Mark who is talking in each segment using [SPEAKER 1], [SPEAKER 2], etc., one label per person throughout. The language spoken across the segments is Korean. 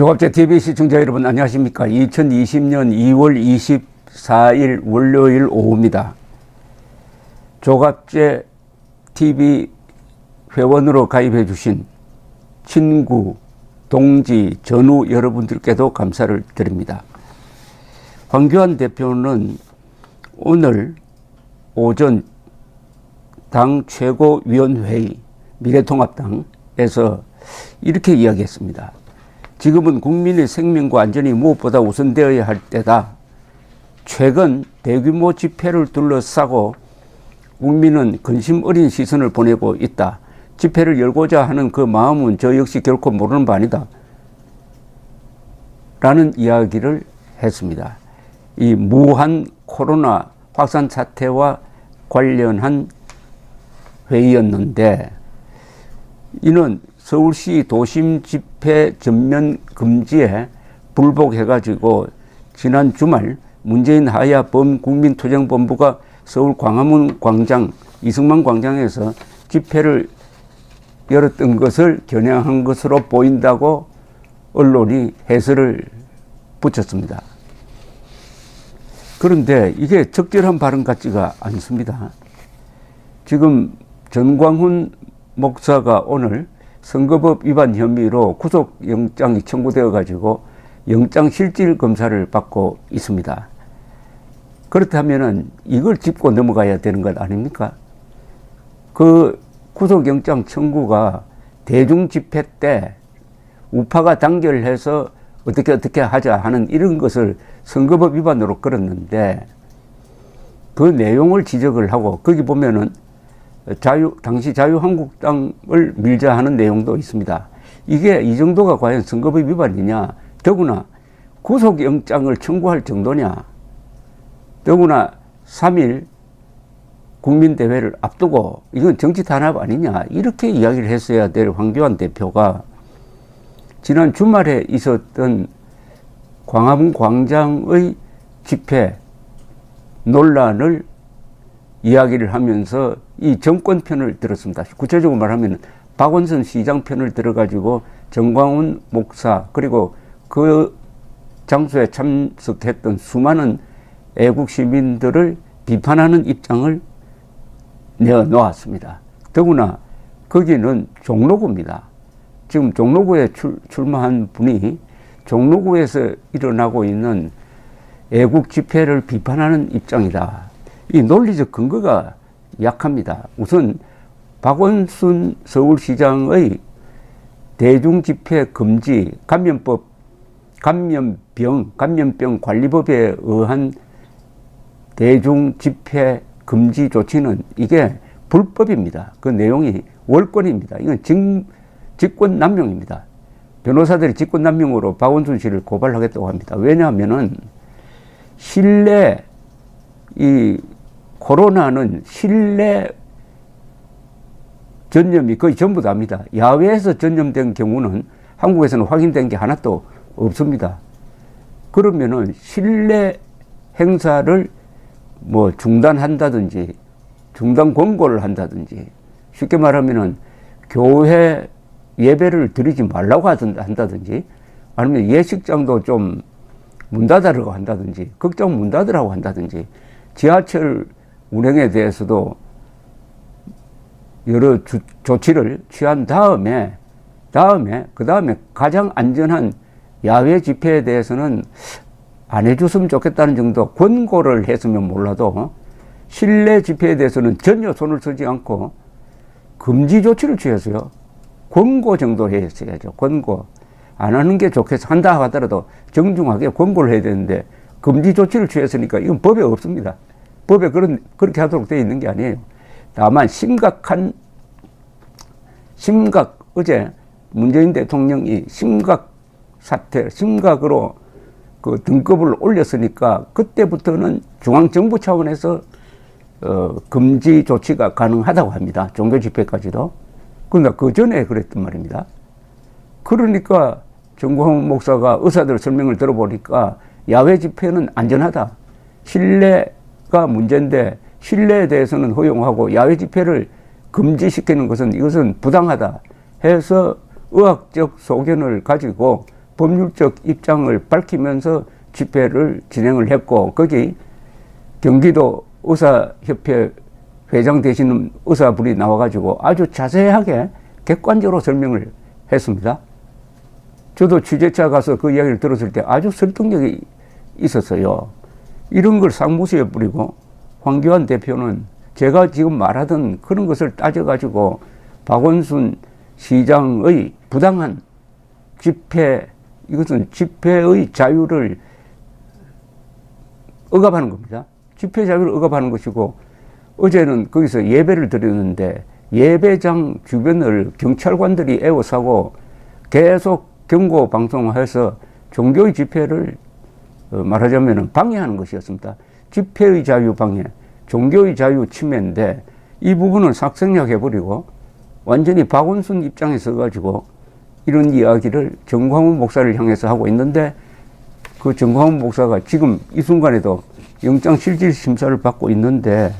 [SPEAKER 1] 조갑제 TV 시청자 여러분 안녕하십니까. 2020년 2월 24일 월요일 오후입니다. 조갑제 TV 회원으로 가입해 주신 친구, 동지, 전우 여러분들께도 감사를 드립니다. 황교안 대표는 오늘 오전 당 최고위원회의 미래통합당에서 이렇게 이야기했습니다. 지금은 국민의 생명과 안전이 무엇보다 우선되어야 할 때다. 최근 대규모 집회를 둘러싸고 국민은 근심 어린 시선을 보내고 있다. 집회를 열고자 하는 그 마음은 저 역시 결코 모르는 바 아니다. 라는 이야기를 했습니다. 이 무한 코로나 확산 사태와 관련한 회의였는데, 이는 서울시 도심 집회 전면 금지에 불복해가지고 지난 주말 문재인 하야 범국민투쟁본부가 서울 광화문 광장, 이승만 광장에서 집회를 열었던 것을 겨냥한 것으로 보인다고 언론이 해설을 붙였습니다. 그런데 이게 적절한 발언 같지가 않습니다. 지금 전광훈 목사가 오늘 선거법 위반 혐의로 구속영장이 청구되어 가지고 영장실질 검사를 받고 있습니다. 그렇다면은 이걸 짚고 넘어가야 되는 것 아닙니까? 그 구속영장 청구가 대중집회 때 우파가 단결해서 어떻게 하자 하는 이런 것을 선거법 위반으로 끌었는데, 그 내용을 지적을 하고 거기 보면은 당시 자유한국당을 밀자 하는 내용도 있습니다. 이게 이 정도가 과연 선거법 위반이냐? 더구나 구속영장을 청구할 정도냐? 더구나 3일 국민대회를 앞두고 이건 정치 탄압 아니냐? 이렇게 이야기를 했어야 될 황교안 대표가 지난 주말에 있었던 광화문 광장의 집회 논란을 이야기를 하면서 이 정권 편을 들었습니다. 구체적으로 말하면 박원순 시장 편을 들어가지고 전광훈 목사 그리고 그 장소에 참석했던 수많은 애국 시민들을 비판하는 입장을 내어놓았습니다. 더구나 거기는 종로구입니다. 지금 종로구에 출마한 분이 종로구에서 일어나고 있는 애국 집회를 비판하는 입장이다. 이 논리적 근거가 약합니다. 우선 박원순 서울시장의 대중집회 금지 감염병 관리법에 의한 대중집회 금지 조치는 이게 불법입니다. 그 내용이 월권입니다. 이건 직권남용입니다. 변호사들이 직권남용으로 박원순 씨를 고발하겠다고 합니다. 왜냐하면은 코로나는 실내 전염이 거의 전부 다입니다. 야외에서 전염된 경우는 한국에서는 확인된 게 하나도 없습니다. 그러면은 실내 행사를 뭐 중단한다든지 중단 권고를 한다든지, 쉽게 말하면은 교회 예배를 드리지 말라고 한다든지, 아니면 예식장도 좀 문 닫으라고 한다든지, 극장 문 닫으라고 한다든지, 지하철 운행에 대해서도 여러 조치를 취한 다음에 가장 안전한 야외 집회에 대해서는 안 해줬으면 좋겠다는 정도 권고를 했으면 몰라도, 실내 집회에 대해서는 전혀 손을 쓰지 않고 금지 조치를 취했어요. 권고 정도로 했어야죠. 권고. 안 하는 게 좋겠어. 한다 하더라도 정중하게 권고를 해야 되는데 금지 조치를 취했으니까 이건 법에 없습니다. 법에 그렇게 하도록 되어 있는 게 아니에요. 다만 어제 문재인 대통령이 심각으로 그 등급을 올렸으니까 그때부터는 중앙정부 차원에서 금지 조치가 가능하다고 합니다. 종교 집회까지도. 그러나 그 전에 그랬단 말입니다. 그러니까 전광훈 목사가 의사들 설명을 들어보니까 야외 집회는 안전하다. 실내가 문제인데 실내에 대해서는 허용하고 야외 집회를 금지시키는 것은 이것은 부당하다 해서 의학적 소견을 가지고 법률적 입장을 밝히면서 집회를 진행을 했고, 거기 경기도 의사협회 회장 되시는 의사분이 나와가지고 아주 자세하게 객관적으로 설명을 했습니다. 저도 취재차 가서 그 이야기를 들었을 때 아주 설득력이 있었어요. 이런 걸 상무시에 뿌리고 황교안 대표는 제가 지금 말하던 그런 것을 따져가지고 박원순 시장의 부당한 집회, 이것은 집회의 자유를 억압하는 겁니다. 집회 자유를 억압하는 것이고, 어제는 거기서 예배를 드렸는데 예배장 주변을 경찰관들이 에워싸고 계속 경고 방송해서 종교의 집회를 말하자면 방해하는 것이었습니다. 집회의 자유 방해, 종교의 자유 침해인데 이 부분을 삭생략해버리고 완전히 박원순 입장에 서가지고 이런 이야기를 정광훈 목사를 향해서 하고 있는데, 그 정광훈 목사가 지금 이 순간에도 영장실질심사를 받고 있는데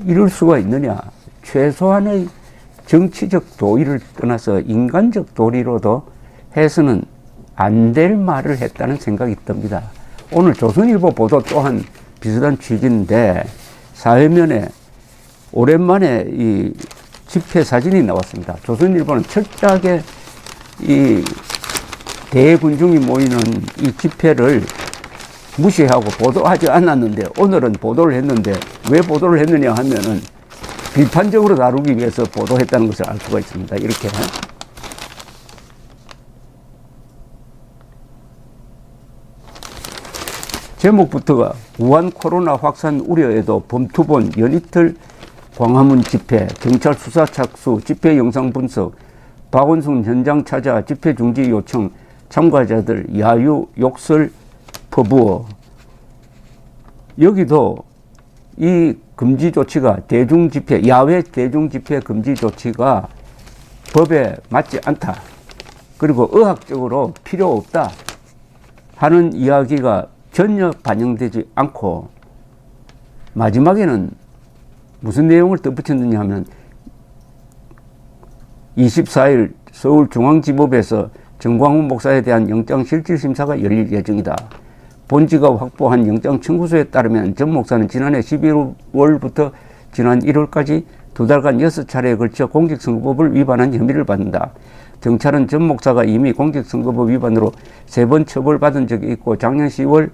[SPEAKER 1] 이럴 수가 있느냐. 최소한의 정치적 도의를 떠나서 인간적 도리로도 해서는 안 될 말을 했다는 생각이 듭니다. 오늘 조선일보 보도 또한 비슷한 취지인데 사회면에 오랜만에 이 집회 사진이 나왔습니다. 조선일보는 철저하게 이 대군중이 모이는 이 집회를 무시하고 보도하지 않았는데 오늘은 보도를 했는데 왜 보도를 했느냐 하면은 비판적으로 다루기 위해서 보도했다는 것을 알 수가 있습니다. 이렇게. 제목부터가 우한 코로나 확산 우려에도 범투본 연이틀 광화문 집회, 경찰 수사 착수, 집회 영상 분석, 박원순 현장 찾아 집회 중지 요청, 참가자들 야유 욕설 퍼부어. 여기도 이 금지 조치가 대중집회, 야외 대중집회 금지 조치가 법에 맞지 않다. 그리고 의학적으로 필요 없다 하는 이야기가 전혀 반영되지 않고 마지막에는 무슨 내용을 덧붙였느냐 하면 24일 서울중앙지법에서 정광훈 목사에 대한 영장실질심사가 열릴 예정이다. 본지가 확보한 영장 청구서에 따르면 전 목사는 지난해 11월부터 지난 1월까지 2달간 6차례에 걸쳐 공직선거법을 위반한 혐의를 받는다. 경찰은 전 목사가 이미 공직선거법 위반으로 3번 처벌받은 적이 있고 작년 10월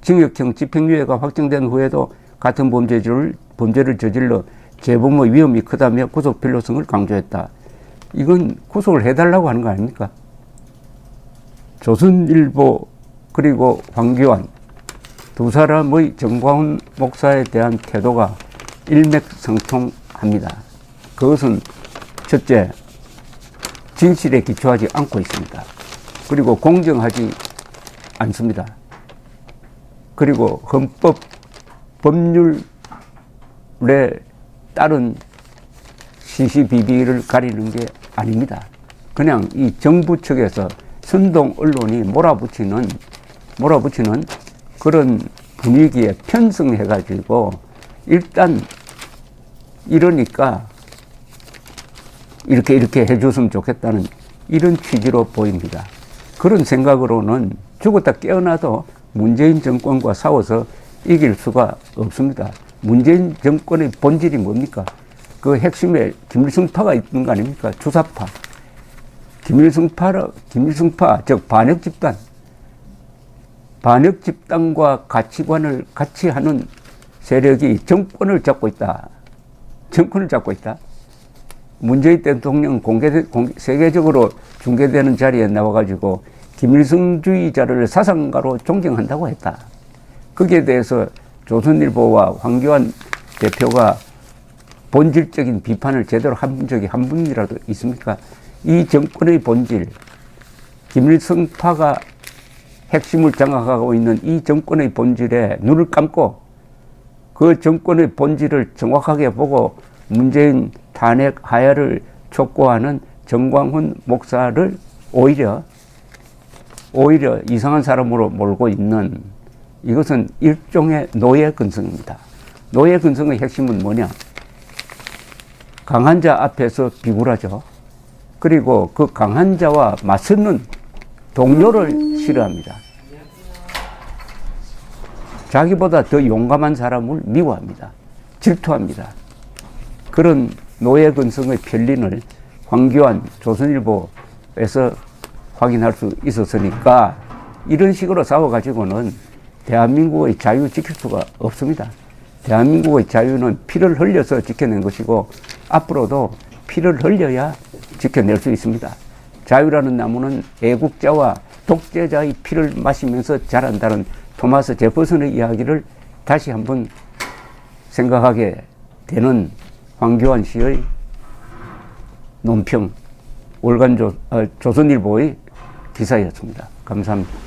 [SPEAKER 1] 징역형 집행유예가 확정된 후에도 같은 범죄를 저질러 재범의 위험이 크다며 구속 필요성을 강조했다. 이건 구속을 해달라고 하는 거 아닙니까? 조선일보 그리고 황교안 두 사람의 정광훈 목사에 대한 태도가 일맥상통합니다. 그것은 첫째, 진실에 기초하지 않고 있습니다. 그리고 공정하지 않습니다. 그리고 헌법, 법률에 따른 시시비비를 가리는 게 아닙니다. 그냥 이 정부 측에서 선동 언론이 몰아붙이는 그런 분위기에 편승해가지고 일단 이러니까 이렇게 해줬으면 좋겠다는 이런 취지로 보입니다. 그런 생각으로는 죽었다 깨어나도 문재인 정권과 싸워서 이길 수가 없습니다. 문재인 정권의 본질이 뭡니까? 그 핵심에 김일성파가 있는 거 아닙니까? 주사파. 김일성파, 즉 반역 집단과 가치관을 같이 하는 세력이 정권을 잡고 있다. 문재인 대통령 세계적으로 중계되는 자리에 나와가지고 김일성주의자를 사상가로 존경한다고 했다. 거기에 대해서 조선일보와 황교안 대표가 본질적인 비판을 제대로 한 적이 한 분이라도 있습니까? 이 정권의 본질, 김일성파가 핵심을 장악하고 있는 이 정권의 본질에 눈을 감고 그 정권의 본질을 정확하게 보고 문재인 탄핵 하야를 촉구하는 정광훈 목사를 오히려 이상한 사람으로 몰고 있는, 이것은 일종의 노예 근성입니다. 노예 근성의 핵심은 뭐냐? 강한 자 앞에서 비굴하죠. 그리고 그 강한 자와 맞서는 동료를 싫어합니다. 자기보다 더 용감한 사람을 미워합니다. 질투합니다. 그런 노예근성의 편린을 황교안 조선일보에서 확인할 수 있었으니까 이런 식으로 싸워가지고는 대한민국의 자유 지킬 수가 없습니다. 대한민국의 자유는 피를 흘려서 지켜낸 것이고 앞으로도 피를 흘려야 지켜낼 수 있습니다. 자유라는 나무는 애국자와 독재자의 피를 마시면서 자란다는 토마스 제퍼슨의 이야기를 다시 한번 생각하게 되는 황교안 씨의 논평, 월간 조선일보의 기사였습니다. 감사합니다.